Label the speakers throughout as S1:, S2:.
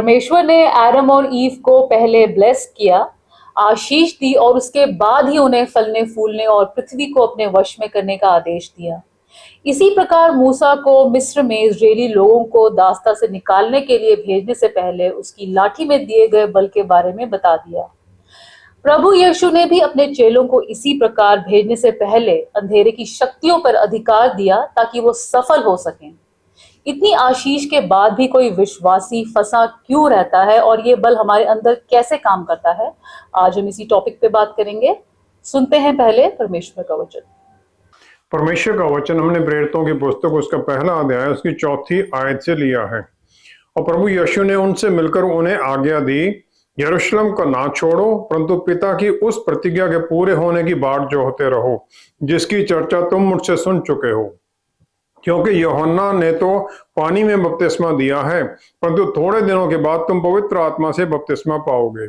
S1: परमेश्वर ने एडम और ईव को पहले ब्लेस किया, आशीष दी और उसके बाद ही उन्हें फलने फूलने और पृथ्वी को अपने वश में करने का आदेश दिया। इसी प्रकार मूसा को मिस्र में इजरायली लोगों को दास्ता से निकालने के लिए भेजने से पहले उसकी लाठी में दिए गए बल के बारे में बता दिया। प्रभु यीशु ने भी अपने चेलों को इसी प्रकार भेजने से पहले अंधेरे की शक्तियों पर अधिकार दिया ताकि वो सफल हो सकें। इतनी आशीष के बाद भी कोई विश्वासी फंसा क्यों रहता है और ये बल हमारे अंदर कैसे काम करता है, आज हम इसी टॉपिक पे बात करेंगे। सुनते हैं पहले परमेश्वर का वचन।
S2: परमेश्वर का वचन हमने प्रेरितों की पुस्तक उसका पहला अध्याय उसकी 4 आयत से लिया है। और प्रभु यीशु ने उनसे मिलकर उन्हें आज्ञा दी, यरूशलेम को ना छोड़ो, परंतु पिता की उस प्रतिज्ञा के पूरे होने की बाट जोहते रहो, जिसकी चर्चा तुम मुझसे सुन चुके हो। क्योंकि यूहन्ना ने तो पानी में बपतिस्मा दिया है, परंतु थोड़े दिनों के बाद तुम पवित्र आत्मा से बपतिस्मा पाओगे।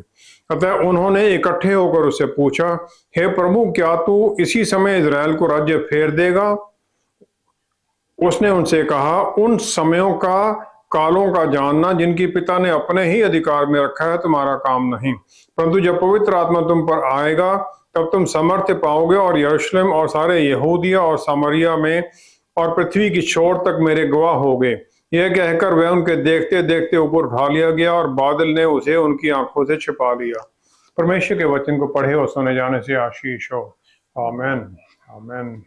S2: अतः उन्होंने इकट्ठे होकर उससे पूछा, हे प्रभु, क्या तू इसी समय इजराइल को राज्य फेर देगा? उसने उनसे कहा, उन समयों का कालों का जानना जिनकी पिता ने अपने ही अधिकार में रखा है तुम्हारा काम नहीं, परंतु जब पवित्र आत्मा तुम पर आएगा तब तुम सामर्थ्य पाओगे और यरूशलेम और सारे यहूदिया और सामरिया में और पृथ्वी की छोर तक मेरे गवाह होगे। यह कहकर वह उनके देखते देखते ऊपर उठा लिया गया और बादल ने उसे उनकी आंखों से छिपा लिया। परमेश्वर के वचन को पढ़े और सुने जाने से आशीष हो। आमीन आमीन।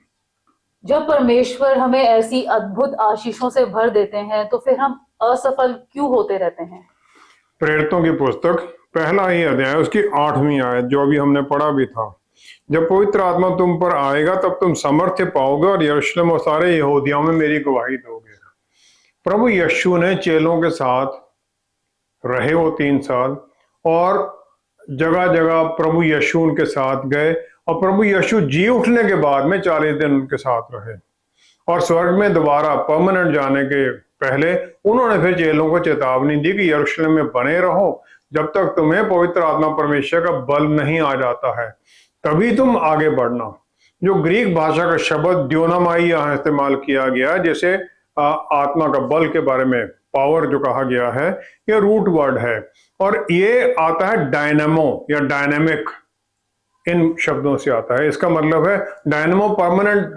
S1: जब परमेश्वर हमें ऐसी अद्भुत आशीषों से भर देते हैं तो फिर हम असफल क्यों होते रहते हैं?
S2: प्रेरितों की पुस्तक पहला ही अध्याय उसकी 8वीं आयत जो अभी हमने पढ़ा भी था, जब पवित्र आत्मा तुम पर आएगा तब तुम सामर्थ्य पाओगे और यरूशलेम और सारे यहूदियों में मेरी गवाही दोगे। प्रभु यीशु ने चेलों के साथ रहे वो 3 साल और जगह जगह प्रभु यीशु उनके साथ गए और प्रभु यीशु जी उठने के बाद में 40 दिन उनके साथ रहे और स्वर्ग में दोबारा परमानेंट जाने के पहले उन्होंने फिर चेलों को चेतावनी दी कि यरूशलेम में बने रहो जब तक तुम्हें पवित्र आत्मा परमेश्वर का बल नहीं आ जाता है, तभी तुम आगे बढ़ना। जो ग्रीक भाषा का शब्द ड्यूनामाई यहाँ इस्तेमाल किया गया, जैसे आत्मा का बल के बारे में पावर जो कहा गया है, यह रूट वर्ड है और ये आता है डायनामो या डायनामिक, इन शब्दों से आता है। इसका मतलब है डायनामो परमानेंट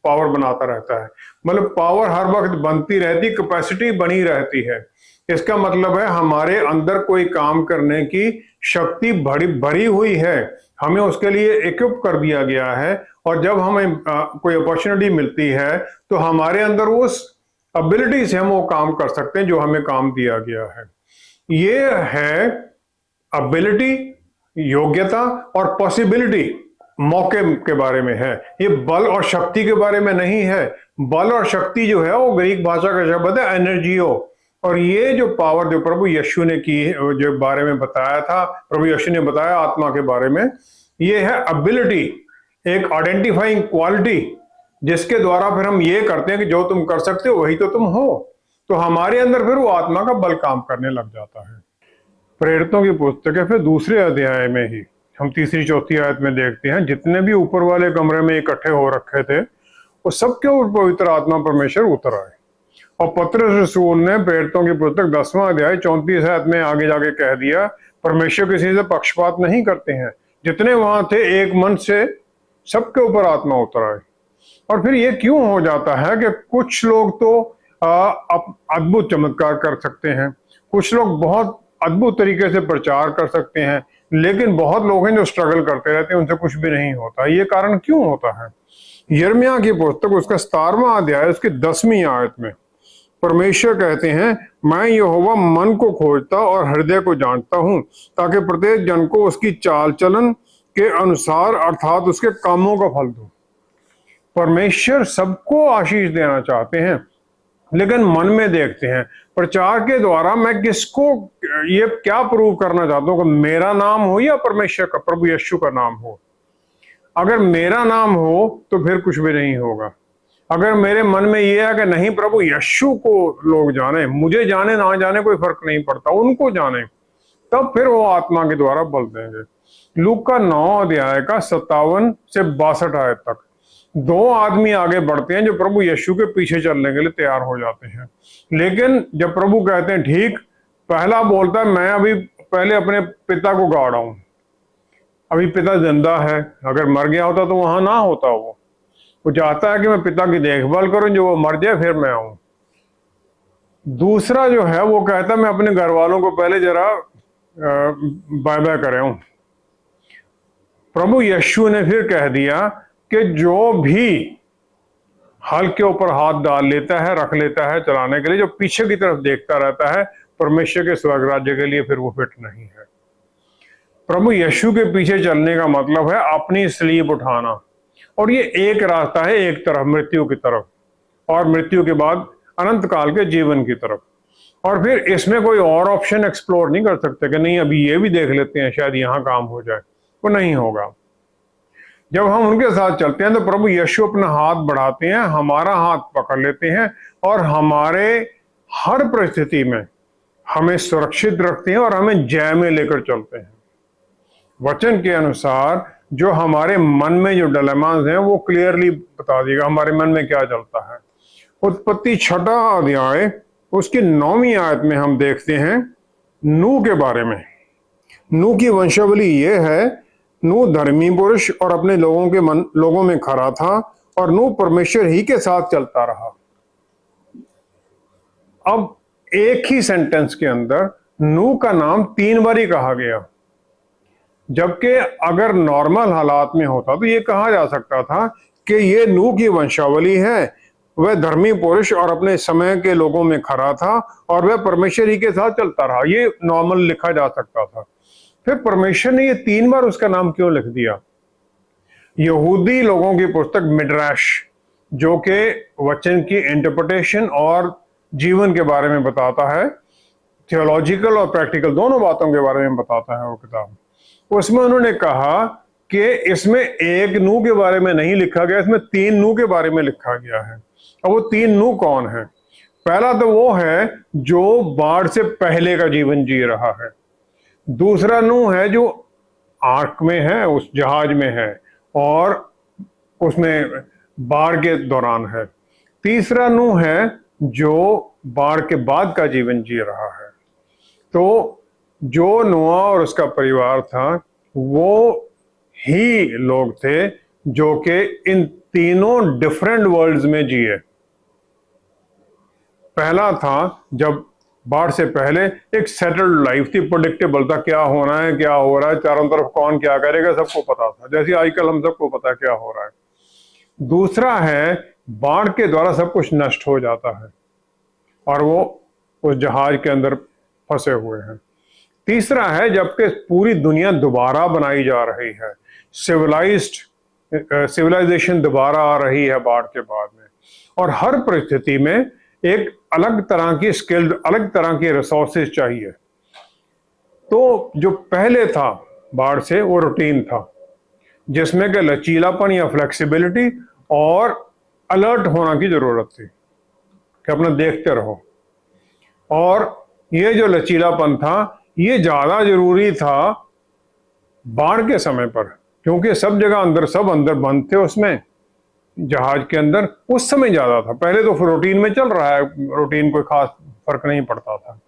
S2: पावर बनाता रहता है, मतलब पावर हर वक्त बनती रहती, कैपेसिटी बनी रहती है। इसका मतलब है हमारे अंदर कोई काम करने की शक्ति भरी हुई है, हमें उसके लिए इक्विप कर दिया गया है और जब हमें कोई अपॉर्चुनिटी मिलती है तो हमारे अंदर उस एबिलिटी से हम वो काम कर सकते हैं जो हमें काम दिया गया है। ये है एबिलिटी, योग्यता और पॉसिबिलिटी, मौके के बारे में है। ये बल और शक्ति के बारे में नहीं है। बल और शक्ति जो है वो ग्रीक भाषा का शब्द है एनर्जियो, और ये जो पावर जो प्रभु यीशु ने की जो बारे में बताया था, प्रभु यीशु ने बताया आत्मा के बारे में, ये है एबिलिटी, एक आइडेंटिफाइंग क्वालिटी जिसके द्वारा फिर हम ये करते हैं कि जो तुम कर सकते हो वही तो तुम हो, तो हमारे अंदर फिर वो आत्मा का बल काम करने लग जाता है। प्रेरितों की पुस्तक है फिर दूसरे अध्याय में ही हम 3-4 आयत में देखते हैं, जितने भी ऊपर वाले कमरे में इकट्ठे हो रखे थे वो सबके ऊपर पवित्र आत्मा परमेश्वर उतर आए। और पतरस रसूल ने प्रेरितों की पुस्तक 10वां अध्याय 34 आयत में आगे जाके कह दिया, परमेश्वर किसी से पक्षपात नहीं करते हैं, जितने वहां थे एक मन से सबके ऊपर आत्मा उतर आए। और फिर ये क्यों हो जाता है कि कुछ लोग तो अद्भुत चमत्कार कर सकते हैं, कुछ लोग बहुत अद्भुत तरीके से प्रचार कर सकते हैं, लेकिन बहुत लोग हैं जो स्ट्रगल करते रहते हैं, उनसे कुछ भी नहीं होता। ये कारण क्यों होता है? यिर्मयाह की पुस्तक उसका 17वां अध्याय उसकी 10वीं आयत में परमेश्वर कहते हैं, मैं यहोवा मन को खोजता और हृदय को जानता हूं, ताकि प्रत्येक जन को उसकी चाल चलन के अनुसार अर्थात उसके कामों का फल दूं। परमेश्वर सबको आशीष देना चाहते हैं, लेकिन मन में देखते हैं प्रचार के द्वारा मैं किसको ये क्या प्रूव करना चाहता हूं कि मेरा नाम हो या परमेश्वर का, प्रभु यीशु का नाम हो। अगर मेरा नाम हो तो फिर कुछ भी नहीं होगा। अगर मेरे मन में ये है कि नहीं प्रभु यीशु को लोग जाने, मुझे जाने ना जाने कोई फर्क नहीं पड़ता, उनको जाने, तब फिर वो आत्मा के द्वारा बल देंगे। लूका का 9 अध्याय का 57 से 62 आयत तक 2 आदमी आगे बढ़ते हैं जो प्रभु यीशु के पीछे चलने के लिए तैयार हो जाते हैं, लेकिन जब प्रभु कहते हैं ठीक पहला बोलता है मैं अभी पहले अपने पिता को गाड़ा हूं, अभी पिता जिंदा है, अगर मर गया होता तो वहां ना होता। वो चाहता है कि मैं पिता की देखभाल करूं, जो वो मर जाए फिर मैं आऊं। दूसरा जो है वो कहता है मैं अपने घर वालों को पहले जरा बाय बाय कर आऊं। प्रभु यीशु ने फिर कह दिया कि जो भी हल के ऊपर हाथ डाल लेता है, रख लेता है चलाने के लिए, जो पीछे की तरफ देखता रहता है, परमेश्वर के स्वर्ग राज्य के लिए फिर वो फिट नहीं है। प्रभु यीशु के पीछे चलने का मतलब है अपनी स्लीब उठाना, और ये एक रास्ता है, एक तरफ मृत्यु की तरफ, और मृत्यु के बाद अनंत काल के जीवन की तरफ। और फिर इसमें कोई और ऑप्शन एक्सप्लोर नहीं कर सकते कि नहीं अभी ये भी देख लेते हैं शायद यहां काम हो जाए, वो नहीं होगा। जब हम उनके साथ चलते हैं तो प्रभु यीशु अपना हाथ बढ़ाते हैं, हमारा हाथ पकड़ लेते हैं और हमारे हर परिस्थिति में हमें सुरक्षित रखते हैं और हमें जय में लेकर चलते हैं। वचन के अनुसार जो हमारे मन में जो डिलेमास हैं वो क्लियरली बता देगा हमारे मन में क्या चलता है। उत्पत्ति 6 अध्याय उसकी 9वीं आयत में हम देखते हैं नूह के बारे में। नूह की वंशावली ये है, नूह धर्मी पुरुष और अपने लोगों में खरा था, और नूह परमेश्वर ही के साथ चलता रहा। अब एक ही सेंटेंस के अंदर नूह का नाम 3 बार ही कहा गया, जबकि अगर नॉर्मल हालात में होता तो ये कहा जा सकता था कि ये नूह की वंशावली है, वह धर्मी पुरुष और अपने समय के लोगों में खरा था और वह परमेश्वर ही के साथ चलता रहा, ये नॉर्मल लिखा जा सकता था। फिर परमेश्वर ने ये 3 बार उसका नाम क्यों लिख दिया? यहूदी लोगों की पुस्तक मिड्राश, जो कि वचन की इंटरप्रिटेशन और जीवन के बारे में बताता है, थियोलॉजिकल और प्रैक्टिकल दोनों बातों के बारे में बताता है वो किताब, उसमें उन्होंने कहा कि इसमें एक नूह के बारे में नहीं लिखा गया, इसमें 3 नूह के बारे में लिखा गया है। अब वो 3 नूह कौन है? पहला तो वो है जो बाढ़ से पहले का जीवन जी रहा है। दूसरा नूह है जो आर्क में है, उस जहाज में है और उसमें बाढ़ के दौरान है। तीसरा नूह है जो बाढ़ के बाद का जीवन जी रहा है। तो जो नोआ और उसका परिवार था वो ही लोग थे जो कि इन तीनों डिफरेंट वर्ल्ड्स में जिए। पहला था जब बाढ़ से पहले एक सेटल्ड लाइफ थी, प्रेडिक्टेबल था, क्या होना है क्या हो रहा है, चारों तरफ कौन क्या करेगा सबको पता था, जैसे आजकल हम सबको पता है क्या हो रहा है। दूसरा है बाढ़ के द्वारा सब कुछ नष्ट हो जाता है और वो उस जहाज के अंदर फंसे हुए हैं। तीसरा है जबकि पूरी दुनिया दोबारा बनाई जा रही है, सिविलाइजेशन दोबारा आ रही है बाढ़ के बाद में, और हर परिस्थिति में एक अलग तरह की स्किल्ड, अलग तरह की रिसोर्सेज चाहिए। तो जो पहले था बाढ़ से वो रूटीन था जिसमें कि लचीलापन या फ्लेक्सिबिलिटी और अलर्ट होना की जरूरत थी कि अपना देखते रहो, और ये जो लचीलापन था ये ज्यादा जरूरी था बाढ़ के समय पर, क्योंकि सब जगह सब अंदर बंद थे उसमें जहाज के अंदर, उस समय ज्यादा था। पहले तो रूटीन में चल रहा है, रूटीन कोई खास फर्क नहीं पड़ता था।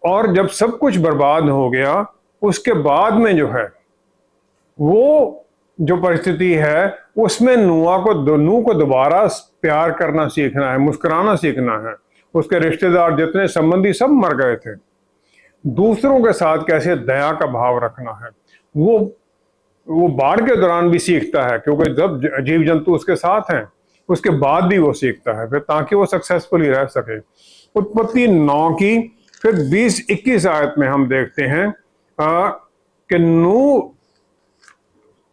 S2: और जब सब कुछ बर्बाद हो गया उसके बाद में जो है वो जो परिस्थिति है उसमें नूह को दोबारा प्यार करना सीखना है, मुस्कुराना सीखना है। उसके रिश्तेदार जितने संबंधी सब मर गए थे। दूसरों के साथ कैसे दया का भाव रखना है वो बाढ़ के दौरान भी सीखता है, क्योंकि जब जीव जंतु उसके साथ हैं उसके बाद भी वो सीखता है फिर, ताकि वो सक्सेसफुली रह सके। उत्पत्ति 9 की फिर 20-21 आयत में हम देखते हैं कि नूह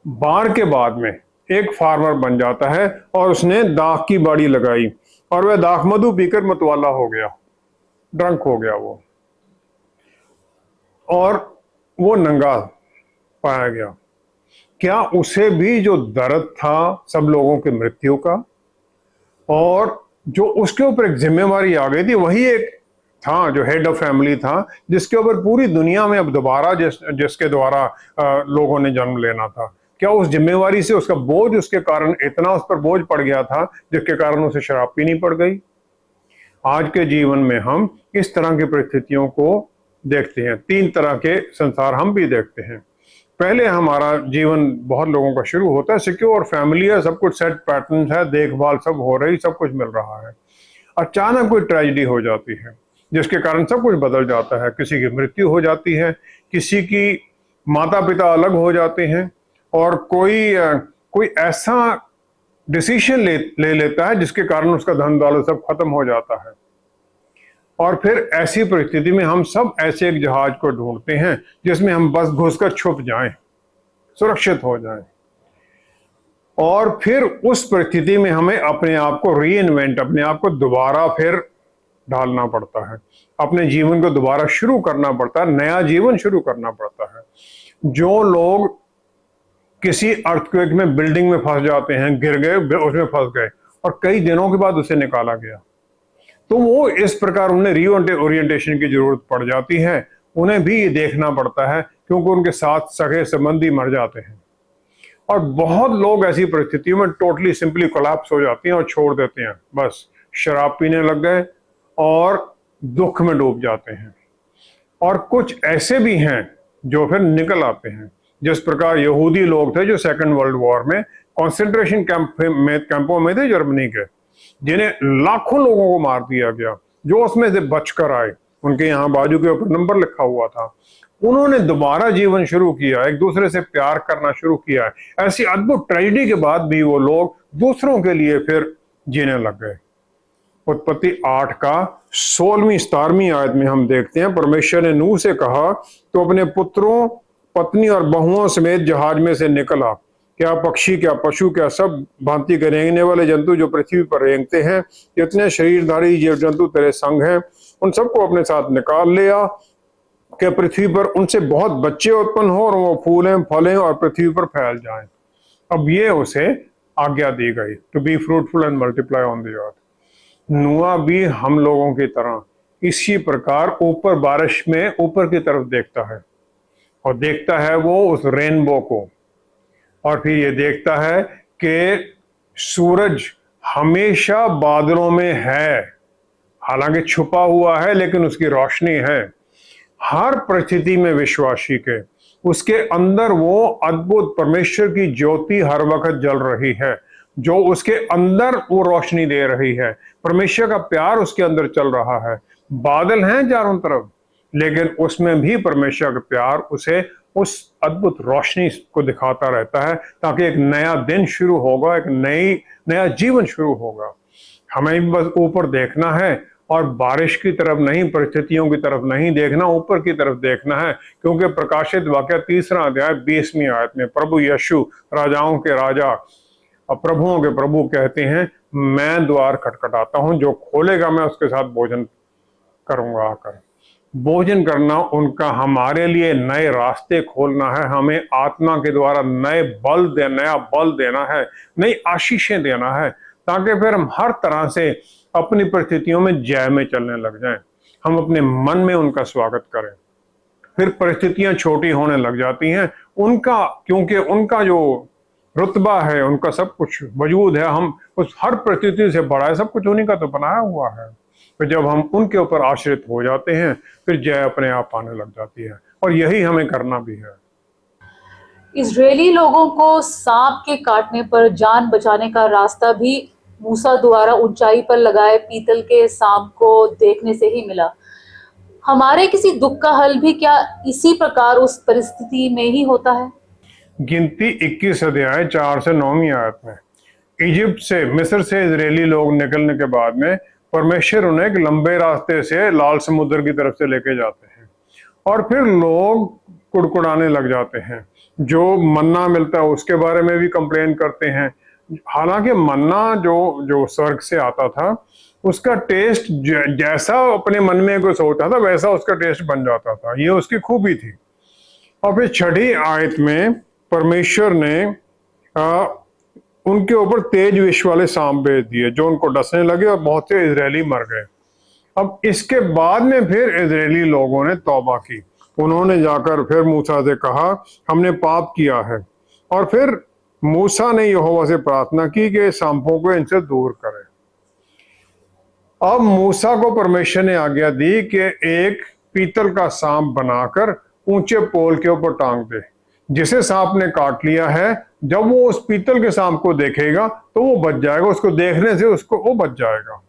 S2: बाढ़ के बाद में एक फार्मर बन जाता है और उसने दाख की बाड़ी लगाई और वह दाख मधु पीकर मतवाला हो गया, ड्रंक हो गया वो, और वो नंगा पाया गया। क्या उसे भी जो दर्द था सब लोगों की मृत्यु का और जो उसके ऊपर एक जिम्मेवारी आ गई थी, वही एक था जो हेड ऑफ फैमिली था जिसके ऊपर पूरी दुनिया में अब दोबारा जिसके द्वारा लोगों ने जन्म लेना था, क्या उस जिम्मेवारी से उसका बोझ उसके कारण इतना उस पर बोझ पड़ गया था जिसके कारण उसे शराब पीनी पड़ गई? आज के जीवन में हम इस तरह की परिस्थितियों को देखते हैं। 3 तरह के संसार हम भी देखते हैं। पहले हमारा जीवन बहुत लोगों का शुरू होता है, सिक्योर फैमिली है, सब कुछ सेट पैटर्न है, देखभाल सब हो रही, सब कुछ मिल रहा है। अचानक कोई ट्रेजेडी हो जाती है जिसके कारण सब कुछ बदल जाता है। किसी की मृत्यु हो जाती है, किसी की माता पिता अलग हो जाते हैं, और कोई ऐसा डिसीजन ले लेता है जिसके कारण उसका धन दौलत सब खत्म हो जाता है। और फिर ऐसी परिस्थिति में हम सब ऐसे एक जहाज को ढूंढते हैं जिसमें हम बस घुसकर छुप जाएं, सुरक्षित हो जाएं। और फिर उस परिस्थिति में हमें अपने आप को रीइन्वेंट, अपने आप को दोबारा फिर ढालना पड़ता है, अपने जीवन को दोबारा शुरू करना पड़ता है, नया जीवन शुरू करना पड़ता है। जो लोग किसी अर्थक्वेक में, बिल्डिंग में फंस जाते हैं, गिर गए, उसमें फंस गए और कई दिनों के बाद उसे निकाला गया, तो वो इस प्रकार उन्हें रीओरिएंटेशन की जरूरत पड़ जाती है। उन्हें भी ये देखना पड़ता है क्योंकि उनके साथ सगे संबंधी मर जाते हैं। और बहुत लोग ऐसी परिस्थितियों में टोटली सिंपली कोलैप्स हो जाती हैं और छोड़ देते हैं, बस शराब पीने लग गए और दुख में डूब जाते हैं। और कुछ ऐसे भी हैं जो फिर निकल आते हैं, जिस प्रकार यहूदी लोग थे जो सेकंड वर्ल्ड वॉर में कंसंट्रेशन कैंपों में थे जर्मनी के, जिन्हें लाखों लोगों को मार दिया गया। जो उसमें से बचकर आए, उनके यहाँ बाजू के ऊपर नंबर लिखा हुआ था, उन्होंने दोबारा जीवन शुरू किया, एक दूसरे से प्यार करना शुरू किया है। ऐसी अद्भुत ट्रेजेडी के बाद भी वो लोग दूसरों के लिए फिर जीने लग गए। उत्पत्ति 8 का 16वीं 17वीं आयत में हम देखते हैं, परमेश्वर ने नूह से कहा, तो अपने पुत्रों, पत्नी और बहुओं समेत जहाज में से निकला। क्या पक्षी, क्या पशु, क्या सब भांति के रेंगने वाले जंतु जो पृथ्वी पर रेंगते हैं, जितने शरीरधारी जीव जंतु तेरे संग हैं, उन सबको अपने साथ निकाल लिया, कि पृथ्वी पर उनसे बहुत बच्चे उत्पन्न हो और वो फूलें फलें और पृथ्वी पर फैल जाएं। अब ये उसे आज्ञा दी गई, to be fruitful and multiply on the earth. नूह भी हम लोगों की तरह इसी प्रकार ऊपर बारिश में ऊपर की तरफ देखता है, और देखता है वो उस रेनबो को, और फिर ये देखता है कि सूरज हमेशा बादलों में है, हालांकि छुपा हुआ है लेकिन उसकी रोशनी है। हर परिस्थिति में विश्वासी के उसके अंदर वो अद्भुत परमेश्वर की ज्योति हर वक्त जल रही है, जो उसके अंदर वो रोशनी दे रही है। परमेश्वर का प्यार उसके अंदर चल रहा है। बादल हैं चारों तरफ, लेकिन उसमें भी परमेश्वर का प्यार उसे उस अद्भुत रोशनी को दिखाता रहता है, ताकि एक नया दिन शुरू होगा, एक नया जीवन शुरू होगा। हमें भी बस ऊपर देखना है और बारिश की तरफ नहीं, परिस्थितियों की तरफ नहीं देखना, ऊपर की तरफ देखना है। क्योंकि प्रकाशित वाक्य 3 अध्याय 20वीं आयत में प्रभु यीशु, राजाओं के राजा और प्रभुओं के प्रभु कहते हैं, मैं द्वार खटखटाता हूं, जो खोलेगा मैं उसके साथ भोजन करूंगा आकर। भोजन करना उनका हमारे लिए नए रास्ते खोलना है, हमें आत्मा के द्वारा नया बल देना है, नई आशीषें देना है, ताकि फिर हम हर तरह से अपनी परिस्थितियों में जय में चलने लग जाएं। हम अपने मन में उनका स्वागत करें। फिर परिस्थितियां छोटी होने लग जाती हैं उनका, क्योंकि उनका जो रुतबा है, उनका सब कुछ वजूद है, हम उस हर परिस्थिति से बड़ा है, सब कुछ उन्हीं का तो बनाया हुआ है। फिर जब हम उनके ऊपर आश्रित हो जाते हैं, फिर जय अपने आप आने लग जाती है, और यही हमें करना भी है।
S1: इजरायली लोगों को सांप के काटने पर जान बचाने का रास्ता भी मूसा द्वारा ऊंचाई पर लगाए पीतल के सांप को देखने से ही मिला। हमारे किसी दुख का हल भी क्या इसी प्रकार उस परिस्थिति में ही होता है?
S2: गिनती 21 अध्याय 4 से 9वीं आयत में, इजिप्ट से, मिस्र से इजरायली लोग निकलने के बाद में परमेश्वर उन्हें एक लंबे रास्ते से लाल समुद्र की तरफ से लेके जाते हैं, और फिर लोग कुड़कुड़ाने लग जाते हैं। जो मन्ना मिलता है उसके बारे में भी कंप्लेन करते हैं। हालांकि मन्ना जो स्वर्ग से आता था, उसका टेस्ट जैसा अपने मन में कुछ होता था वैसा उसका टेस्ट बन जाता था, ये उसकी खूबी थी। और फिर 6ठी आयत में परमेश्वर ने उनके ऊपर तेज विष वाले सांप भेज दिए, जो उनको डसने लगे और बहुत से इजरायली मर गए। अब इसके बाद में फिर इजरायली लोगों ने तौबा की, उन्होंने जाकर फिर मूसा से कहा, हमने पाप किया है। और फिर मूसा ने यहोवा से प्रार्थना की कि सांपों को इनसे दूर करे। अब मूसा को परमेश्वर ने आज्ञा दी कि एक पीतल का सांप बनाकर ऊंचे पोल के ऊपर टांग दे। जिसे सांप ने काट लिया है, जब वो उस पीतल के सांप को देखेगा तो वो बच जाएगा, उसको देखने से उसको वो बच जाएगा।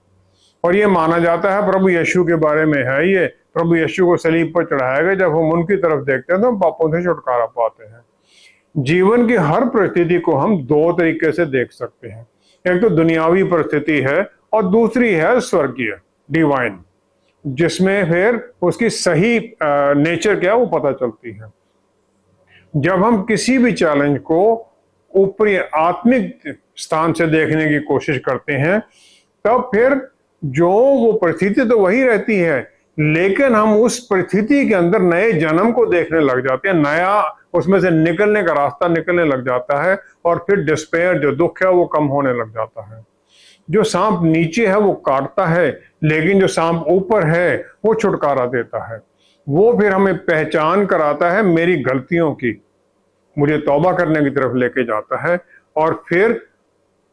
S2: और ये माना जाता है, प्रभु यीशु के बारे में है ये, प्रभु यीशु को सलीब पर चढ़ाया गया, जब हम उनकी तरफ देखते हैं तो हम पापों से छुटकारा पाते हैं। जीवन की हर परिस्थिति को हम दो तरीके से देख सकते हैं। एक तो दुनियावी परिस्थिति है और दूसरी है स्वर्गीय, डिवाइन, जिसमें फिर उसकी सही नेचर क्या है वो पता चलती है। जब हम किसी भी चैलेंज को ऊपरी आत्मिक स्थान से देखने की कोशिश करते हैं, तब फिर जो वो परिस्थिति तो वही रहती है, लेकिन हम उस परिस्थिति के अंदर नए जन्म को देखने लग जाते हैं, नया उसमें से निकलने का रास्ता निकलने लग जाता है, और फिर डिस्पेयर, जो दुख है, वो कम होने लग जाता है। जो सांप नीचे है वो काटता है, लेकिन जो सांप ऊपर है वो छुटकारा देता है। वो फिर हमें पहचान कराता है मेरी गलतियों की, मुझे तौबा करने की तरफ लेके जाता है, और फिर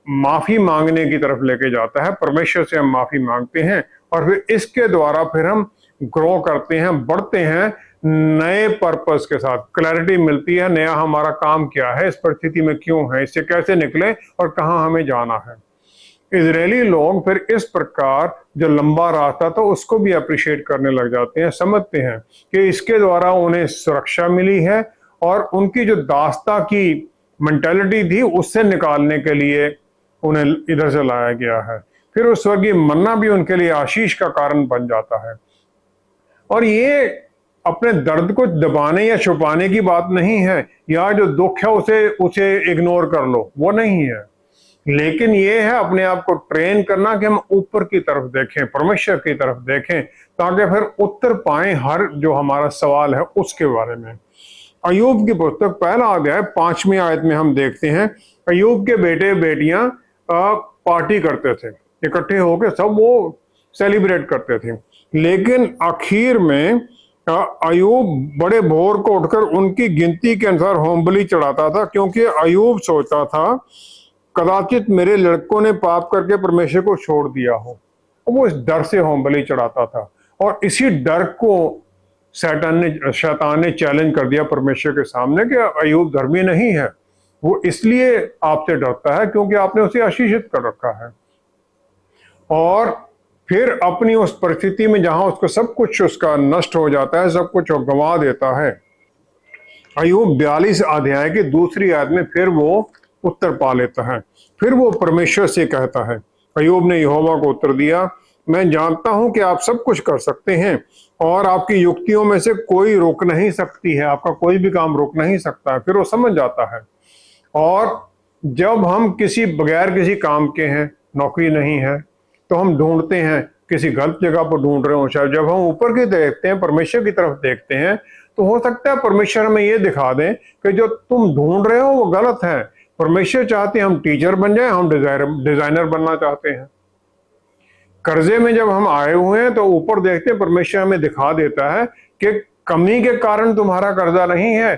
S2: माफी मांगने की तरफ लेके जाता है। परमेश्वर से हम माफी मांगते हैं, और फिर इसके द्वारा फिर हम ग्रो करते हैं, बढ़ते हैं नए पर्पस के साथ। क्लैरिटी मिलती है, नया हमारा काम क्या है, इस परिस्थिति में क्यों है, इससे कैसे निकले और कहाँ हमें जाना है। इजरायली लोग फिर इस प्रकार जो लंबा रास्ता था उसको भी अप्रिशिएट करने लग जाते हैं, समझते हैं कि इसके द्वारा उन्हें सुरक्षा मिली है, और उनकी जो दास्ता की मेंटालिटी थी उससे निकालने के लिए उन्हें इधर से लाया गया है। फिर उस स्वर्गीय मन्ना भी उनके लिए आशीष का कारण बन जाता है। और ये अपने दर्द को दबाने या छुपाने की बात नहीं है, या जो दुख है उसे इग्नोर कर लो, वो नहीं है। लेकिन ये है अपने आप को ट्रेन करना कि हम ऊपर की तरफ देखें, परमेश्वर की तरफ देखें, ताकि फिर उत्तर पाएं हर जो हमारा सवाल है उसके बारे में। अय्यूब की पुस्तक पहला अध्याय 5वीं आयत में हम देखते हैं, अय्यूब के बेटे बेटियां पार्टी करते थे, इकट्ठे होकर सब वो सेलिब्रेट करते थे। लेकिन आखिर में अय्यूब बड़े भोर को उठकर उनकी गिनती के अनुसार होम बलि चढ़ाता था, क्योंकि अय्यूब सोचता था कदाचित मेरे लड़कों ने पाप करके परमेश्वर को छोड़ दिया हो। वो इस डर से होम बलि चढ़ाता था, और इसी डर को शैतान ने चैलेंज कर दिया परमेश्वर के सामने कि अय्यूब धर्मी नहीं है, वो इसलिए आपसे डरता है क्योंकि आपने उसे आशीषित कर रखा है। और फिर अपनी उस परिस्थिति में जहां उसको सब कुछ उसका नष्ट हो जाता है, सब कुछ वो गंवा देता है, अय्यूब 42 अध्याय की दूसरी आयत में फिर वो उत्तर पा लेता है। फिर वो परमेश्वर से कहता है, अय्यूब ने यहोवा को उत्तर दिया, मैं जानता हूं कि आप सब कुछ कर सकते हैं, और आपकी युक्तियों में से कोई रोक नहीं सकती है, आपका कोई भी काम रोक नहीं सकता है। फिर वो समझ जाता है। और जब हम बगैर किसी काम के हैं, नौकरी नहीं है, तो हम ढूंढते हैं, किसी गलत जगह पर ढूंढ रहे हो। शायद जब हम ऊपर की देखते हैं, परमेश्वर की तरफ देखते हैं, तो हो सकता है परमेश्वर हमें ये दिखा दें कि जो तुम ढूंढ रहे हो वो गलत है। परमेश्वर चाहते हैं हम टीचर बन जाएं, हम डिजाइनर बनना चाहते हैं। कर्जे में जब हम आए हुए हैं तो ऊपर देखते हैं, परमेश्वर हमें दिखा देता है कि कमी के कारण तुम्हारा कर्जा नहीं है,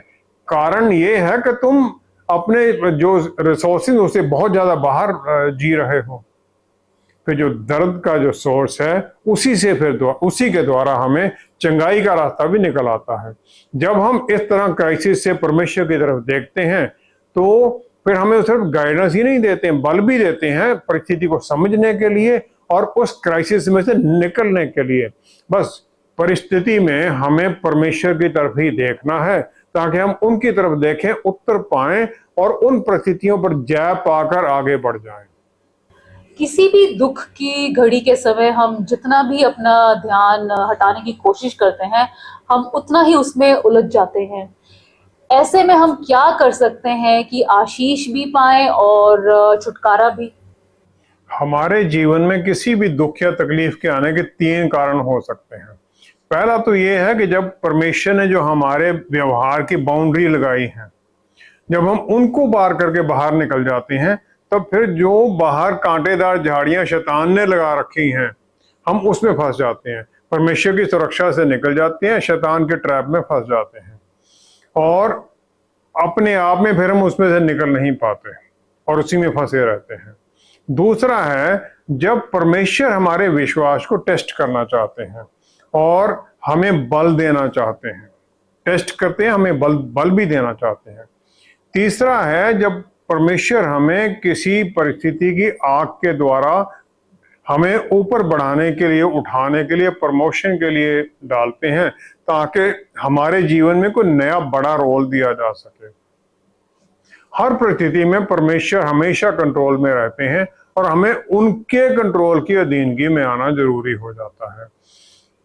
S2: कारण ये है कि तुम अपने जो रिसोर्सेज उसे बहुत ज्यादा बाहर जी रहे हो। फिर जो दर्द का जो सोर्स है उसी के द्वारा हमें चंगाई का रास्ता भी निकल आता है। जब हम इस तरह क्राइसिस से परमेश्वर की तरफ देखते हैं, तो फिर हमें सिर्फ गाइडेंस ही नहीं देते हैं, बल भी देते हैं परिस्थिति को समझने के लिए और उस क्राइसिस में से निकलने के लिए। बस परिस्थिति में हमें परमेश्वर की तरफ ही देखना है, ताकि हम उनकी तरफ देखें, उत्तर पाएं, और उन परिस्थितियों पर जय पाकर आगे बढ़ जाएं।
S1: किसी भी दुख की घड़ी के समय हम जितना भी अपना ध्यान हटाने की कोशिश करते हैं, हम उतना ही उसमें उलझ जाते हैं। ऐसे में हम क्या कर सकते हैं कि आशीष भी पाएं और छुटकारा भी?
S2: हमारे जीवन में किसी भी दुख या तकलीफ के आने के 3 कारण हो सकते हैं। पहला तो ये है कि जब परमेश्वर ने जो हमारे व्यवहार की बाउंड्री लगाई है, जब हम उनको पार करके बाहर निकल जाते हैं, तब फिर जो बाहर कांटेदार झाड़ियां शैतान ने लगा रखी हैं, हम उसमें फंस जाते हैं, परमेश्वर की सुरक्षा से निकल जाते हैं, शैतान के ट्रैप में फंस जाते हैं, और अपने आप में फिर हम उसमें से निकल नहीं पाते और उसी में फंसे रहते हैं। दूसरा है, जब परमेश्वर हमारे विश्वास को टेस्ट करना चाहते हैं और हमें बल देना चाहते हैं, टेस्ट करते हैं, हमें बल भी देना चाहते हैं। तीसरा है जब परमेश्वर हमें किसी परिस्थिति की आग के द्वारा हमें ऊपर बढ़ाने के लिए, उठाने के लिए, प्रमोशन के लिए डालते हैं, ताकि हमारे जीवन में कोई नया बड़ा रोल दिया जा सके। हर परिस्थिति में परमेश्वर हमेशा कंट्रोल में रहते हैं और हमें उनके कंट्रोल की अधीनगी में आना जरूरी हो जाता है।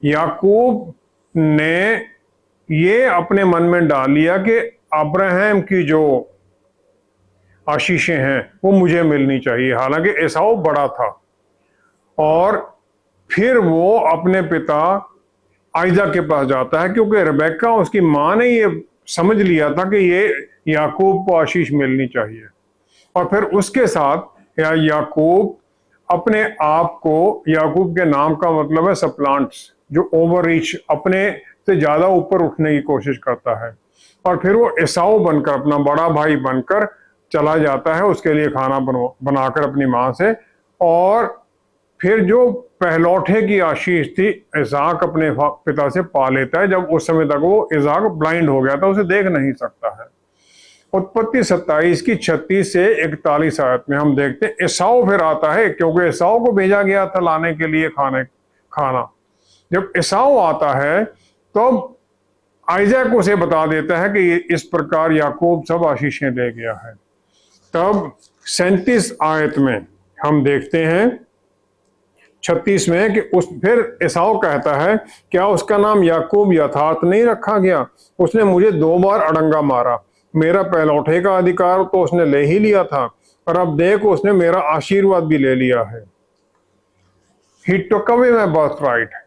S2: याकूब ने ये अपने मन में डाल लिया कि अब्राहम की जो आशीषें हैं वो मुझे मिलनी चाहिए, हालांकि एसाऊ बड़ा था। और फिर वो अपने पिता आइज़ाक के पास जाता है, क्योंकि रेबेक्का उसकी माँ ने ये समझ लिया था कि ये याकूब को आशीष मिलनी चाहिए। और फिर उसके साथ याकूब अपने आप को, याकूब के नाम का मतलब है सप्लांट्स, जो ओवर रीच, अपने से ज्यादा ऊपर उठने की कोशिश करता है। और फिर वो एसाऊ बनकर, अपना बड़ा भाई बनकर चला जाता है उसके लिए खाना बनाकर अपनी माँ से। और फिर जो पहलौठे की आशीष थी इसाक अपने पिता से पा लेता है, जब उस समय तक वो इसाक ब्लाइंड हो गया था, उसे देख नहीं सकता है। उत्पत्ति 27 की 36 से 41 आयत में हम देखते हैं एसाऊ फिर आता है, क्योंकि एसाऊ को भेजा गया था लाने के लिए खाना। जब एसाऊ आता है तो आइज़ाक उसे बता देता है कि इस प्रकार याकूब सब आशीषें दे गया है। तब 37 आयत में हम देखते हैं 36 में कि फिर एसाऊ कहता है, क्या उसका नाम याकूब यथार्थ नहीं रखा गया? उसने मुझे 2 बार अड़ंगा मारा, मेरा पहलौठे का अधिकार तो उसने ले ही लिया था, और अब देख उसने मेरा आशीर्वाद भी ले लिया है। He took away my birthright।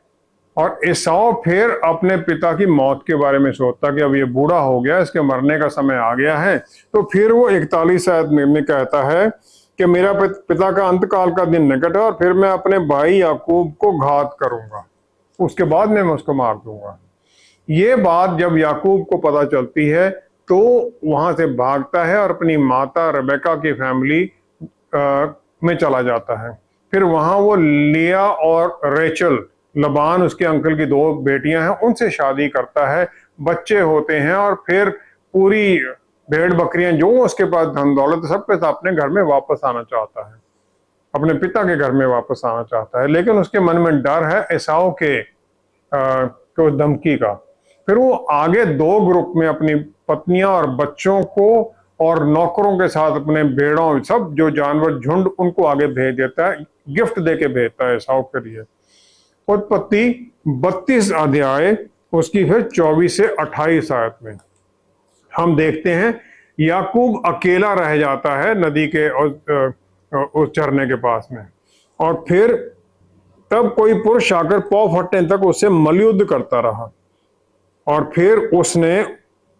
S2: और एसाऊ फिर अपने पिता की मौत के बारे में सोचता कि अब ये बूढ़ा हो गया, इसके मरने का समय आ गया है। तो फिर वो 41 आयत में कहता है कि मेरा पिता का अंतकाल का दिन निकट है और फिर मैं अपने भाई याकूब को घात करूंगा, उसके बाद में मैं उसको मार दूंगा। ये बात जब याकूब को पता चलती है तो वहां से भागता है और अपनी माता रेबेका की फैमिली में चला जाता है। फिर वहां वो लिया और रेचल, लबान उसके अंकल की 2 बेटियां हैं, उनसे शादी करता है, बच्चे होते हैं, और फिर पूरी भेड़ बकरियां जो उसके पास धन दौलत सबके साथ अपने घर में वापस आना चाहता है, अपने पिता के घर में वापस आना चाहता है। लेकिन उसके मन में डर है एसाऊ के धमकी का। फिर वो आगे 2 ग्रुप में अपनी पत्नियां और बच्चों को और नौकरों के साथ अपने भेड़ों, सब जो जानवर झुंड, उनको आगे भेज देता है, गिफ्ट देके भेजता है एसाऊ के लिए। उत्पत्ति 32 अध्याय उसकी फिर 24 से 28 आयत में हम देखते हैं याकूब अकेला रह जाता है नदी के उस झरने के पास में। और फिर तब कोई पुरुष आकर पौ फटने तक उससे मलयुद्ध करता रहा, और फिर उसने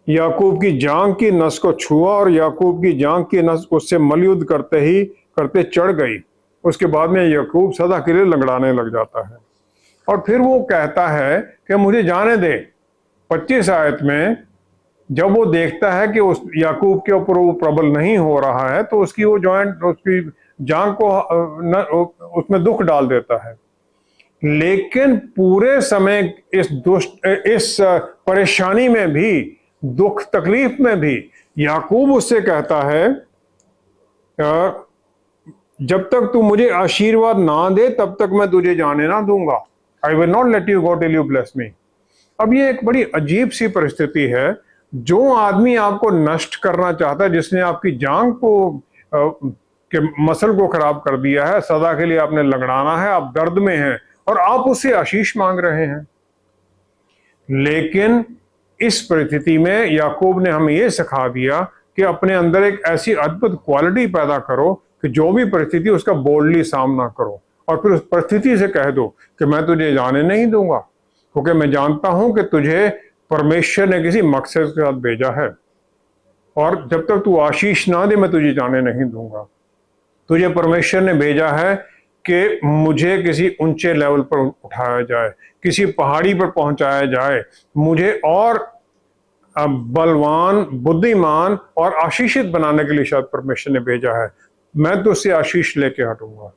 S2: याकूब की जांघ की नस को छुआ, और याकूब की जांघ की नस उससे मलयुद्ध करते चढ़ गई। उसके बाद में याकूब सदा के लिए लंगड़ाने लग जाता है। और फिर वो कहता है कि मुझे जाने दे। 25 आयत में जब वो देखता है कि उस याकूब के ऊपर वो प्रबल नहीं हो रहा है, तो उसकी वो जॉइंट, उसकी जांघ को उसमें दुख डाल देता है। लेकिन पूरे समय इस परेशानी में भी, दुख तकलीफ में भी, याकूब उससे कहता है जब तक तू मुझे आशीर्वाद ना दे तब तक मैं तुझे जाने ना दूंगा। I will not let you go till you bless me. अब ये एक बड़ी अजीब सी परिस्थिति है। जो आदमी आपको नष्ट करना चाहता है, जिसने आपकी जांघ को के मसल को खराब कर दिया है, सदा के लिए आपने लगड़ाना है, आप दर्द में हैं, और आप उससे आशीष मांग रहे हैं। लेकिन इस परिस्थिति में याकूब ने हमें यह सिखा दिया कि अपने अंदर एक ऐसी अद्भुत क्वालिटी पैदा करो कि जो भी परिस्थिति उसका बोल्डली सामना करो, और फिर उस परिस्थिति से कह दो कि मैं तुझे जाने नहीं दूंगा, क्योंकि मैं जानता हूं कि तुझे परमेश्वर ने किसी मकसद के साथ भेजा है, और जब तक तू आशीष ना दे मैं तुझे जाने नहीं दूंगा। तुझे परमेश्वर ने भेजा है कि मुझे किसी ऊंचे लेवल पर उठाया जाए, किसी पहाड़ी पर पहुंचाया जाए, मुझे और बलवान, बुद्धिमान और आशीषित बनाने के लिए शायद परमेश्वर ने भेजा है। मैं तो उससे आशीष लेके हटूंगा।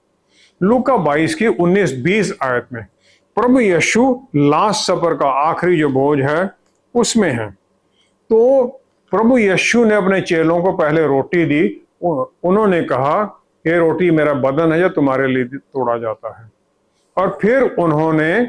S2: लूका 22 की 19-20 आयत में प्रभु यीशु लास्ट सपर का आखिरी जो भोज है उसमें है। तो प्रभु यीशु ने अपने चेलों को पहले रोटी दी, उन्होंने कहा ये रोटी मेरा बदन है जो तुम्हारे लिए तोड़ा जाता है। और फिर उन्होंने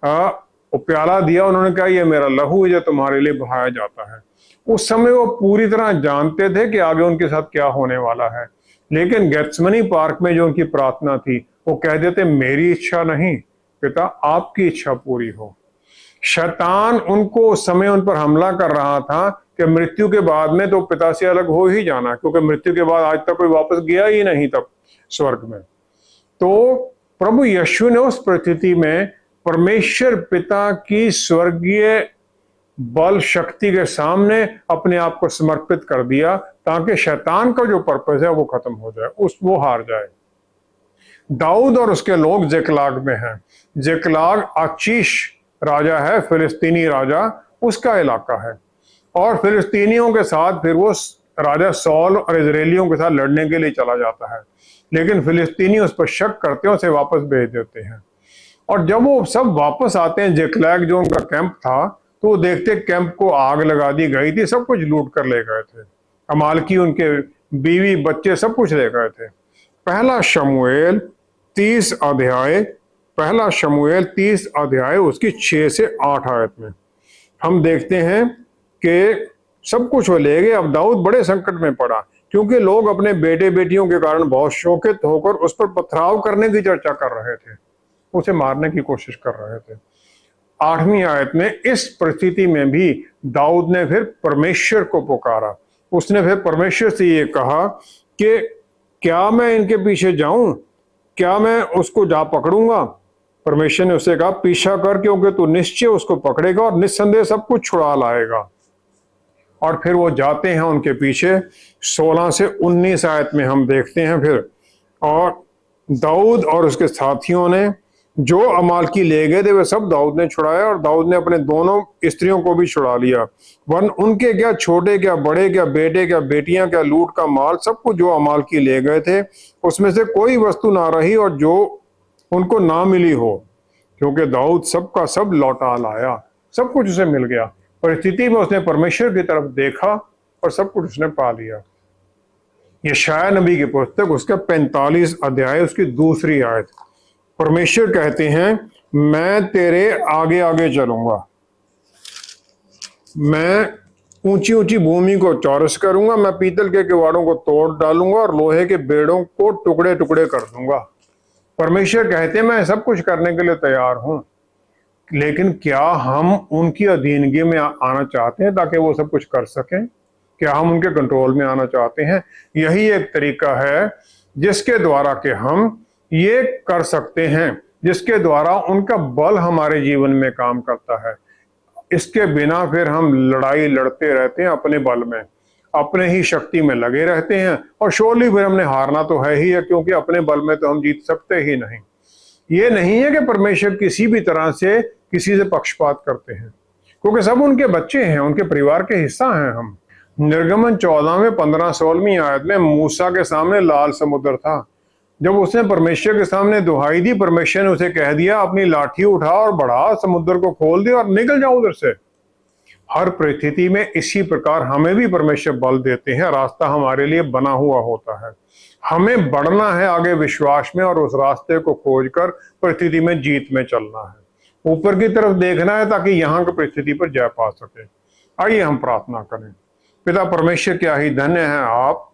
S2: वो प्याला दिया, उन्होंने कहा ये मेरा लहू है जो तुम्हारे लिए बहाया जाता है। उस समय वो पूरी तरह जानते थे कि आगे उनके साथ क्या होने वाला है, लेकिन गेत्समनी पार्क में जो उनकी प्रार्थना थी वो कह देते मेरी इच्छा नहीं पिता आपकी इच्छा पूरी हो। शैतान उनको उस समय उन पर हमला कर रहा था कि मृत्यु के बाद में तो पिता से अलग हो ही जाना, क्योंकि मृत्यु के बाद आज तक कोई वापस गया ही नहीं तब स्वर्ग में। तो प्रभु यीशु ने उस परिस्थिति में परमेश्वर पिता की स्वर्गीय बल शक्ति के सामने अपने आप को समर्पित कर दिया, ताकि शैतान का जो पर्पस है वो खत्म हो जाए, वो हार जाए। दाऊद और उसके लोग जिकलाग में हैं। जिकलाग आशीष राजा है, फिलिस्तीनी राजा, उसका इलाका है। और फिलिस्तीनियों के साथ फिर वो राजा सौल और इजरायलियों के साथ लड़ने के लिए चला जाता है, लेकिन फिलिस्तीनी उस पर शक करते हैं, उसे वापस भेज देते हैं। और जब वो सब वापस आते हैं जिकलाग जो उनका कैंप था, तो वो देखते कैंप को आग लगा दी गई थी, सब कुछ लूट कर ले गए थे। अमालकी उनके बीवी बच्चे सब कुछ ले गए थे। पहला शमूएल 30 अध्याय, पहला शमूएल 30 अध्याय उसकी 6 से 8 आयत में हम देखते हैं कि सब कुछ वो ले गए। अब दाऊद बड़े संकट में पड़ा, क्योंकि लोग अपने बेटे बेटियों के कारण बहुत शोकित होकर उस पर पथराव करने की चर्चा कर रहे थे, उसे मारने की कोशिश कर रहे थे। 8वीं आयत में इस परिस्थिति में भी दाऊद ने फिर परमेश्वर को पुकारा। उसने फिर परमेश्वर से ये कहा कि क्या मैं इनके पीछे जाऊं, क्या मैं उसको जा पकड़ूंगा? परमेश्वर ने उसे कहा पीछा कर, क्योंकि तू निश्चय उसको पकड़ेगा और निस्संदेह सब कुछ छुड़ा लाएगा। और फिर वो जाते हैं उनके पीछे। 16 से 19 आयत में हम देखते हैं फिर, और दाऊद और उसके साथियों ने जो अमालकी ले गए थे वे सब दाऊद ने छुड़ाया, और दाऊद ने अपने दोनों स्त्रियों को भी छुड़ा लिया। वन उनके क्या छोटे क्या बड़े क्या बेटे क्या बेटियां क्या लूट का माल सब कुछ जो अमालकी ले गए थे उसमें से कोई वस्तु ना रही और जो उनको ना मिली हो, क्योंकि दाऊद सबका सब लौटा लाया, सब कुछ उसे मिल गया। परिस्थिति में उसने परमेश्वर की तरफ देखा और सब कुछ उसने पा लिया। यशायाह नबी की पुस्तक उसका 45 अध्याय उसकी 2 आयत, परमेश्वर कहते हैं मैं तेरे आगे आगे चलूंगा, मैं ऊंची ऊंची भूमि को चौरस करूंगा, मैं पीतल के किवाड़ों को तोड़ डालूंगा और लोहे के बेड़ों को टुकड़े टुकड़े कर दूंगा। परमेश्वर कहते हैं मैं सब कुछ करने के लिए तैयार हूं, लेकिन क्या हम उनकी अधीनगी में आना चाहते हैं ताकि वो सब कुछ कर सकें? क्या हम उनके कंट्रोल में आना चाहते हैं? यही एक तरीका है जिसके द्वारा कि हम ये कर सकते हैं, जिसके द्वारा उनका बल हमारे जीवन में काम करता है। इसके बिना फिर हम लड़ाई लड़ते रहते हैं अपने बल में, अपने ही शक्ति में लगे रहते हैं, और शोरली फिर हमने हारना तो है ही है, क्योंकि अपने बल में तो हम जीत सकते ही नहीं। ये नहीं है कि परमेश्वर किसी भी तरह से किसी से पक्षपात करते हैं, क्योंकि सब उनके बच्चे हैं, उनके परिवार के हिस्सा हैं हम। निर्गमन 14 में 15-16वीं आयत में मूसा के सामने लाल समुद्र था। जब उसने परमेश्वर के सामने दुहाई दी, परमेश्वर ने उसे कह दिया अपनी लाठी उठा और बढ़ा, समुद्र को खोल दे और निकल जाओ उधर से। हर परिस्थिति में इसी प्रकार हमें भी परमेश्वर बल देते हैं, रास्ता हमारे लिए बना हुआ होता है। हमें बढ़ना है आगे विश्वास में और उस रास्ते को खोजकर परिस्थिति में जीत में चलना है, ऊपर की तरफ देखना है ताकि यहाँ की परिस्थिति पर जय पा सके। आइए हम प्रार्थना करें। पिता परमेश्वर क्या ही धन्य है, आप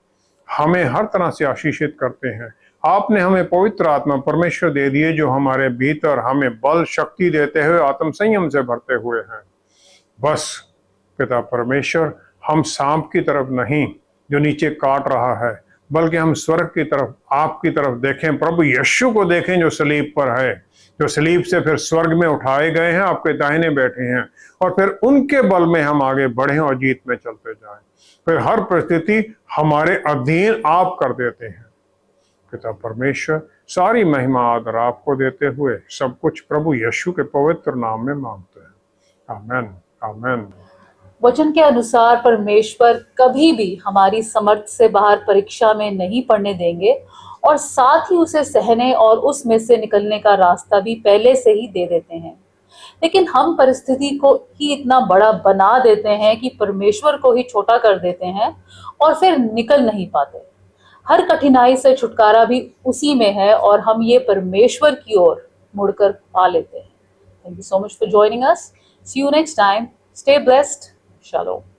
S2: हमें हर तरह से आशीषित करते हैं। आपने हमें पवित्र आत्मा परमेश्वर दे दिए जो हमारे भीतर हमें बल शक्ति देते हुए आत्म संयम से भरते हुए हैं। बस पिता परमेश्वर, हम सांप की तरफ नहीं जो नीचे काट रहा है, बल्कि हम स्वर्ग की तरफ, आपकी तरफ देखें, प्रभु यीशु को देखें जो सलीब पर है, जो सलीब से फिर स्वर्ग में उठाए गए हैं, आपके दाहिने बैठे हैं, और फिर उनके बल में हम आगे बढ़ें और जीत में चलते जाएं। फिर हर परिस्थिति हमारे अधीन आप कर देते हैं। पिता परमेश्वर, सारी महिमा आदर आपको देते हुए सब कुछ प्रभु यीशु के पवित्र नाम में मांगते हैं। आमेन, आमेन।
S1: वचन के अनुसार परमेश्वर कभी भी हमारी समर्थ से बाहर परीक्षा में नहीं पड़ने देंगे और साथ ही उसे सहने और उसमें से निकलने का रास्ता भी पहले से ही दे देते हैं। लेकिन हम परिस्थिति को ही इतना बड़ा बना देते हैं कि परमेश्वर को ही छोटा कर देते हैं और फिर निकल नहीं पाते। हर कठिनाई से छुटकारा भी उसी में है और हम ये परमेश्वर की ओर मुड़कर पा लेते हैं। Thank you so much for joining us. See you next time. Stay blessed. Shalom.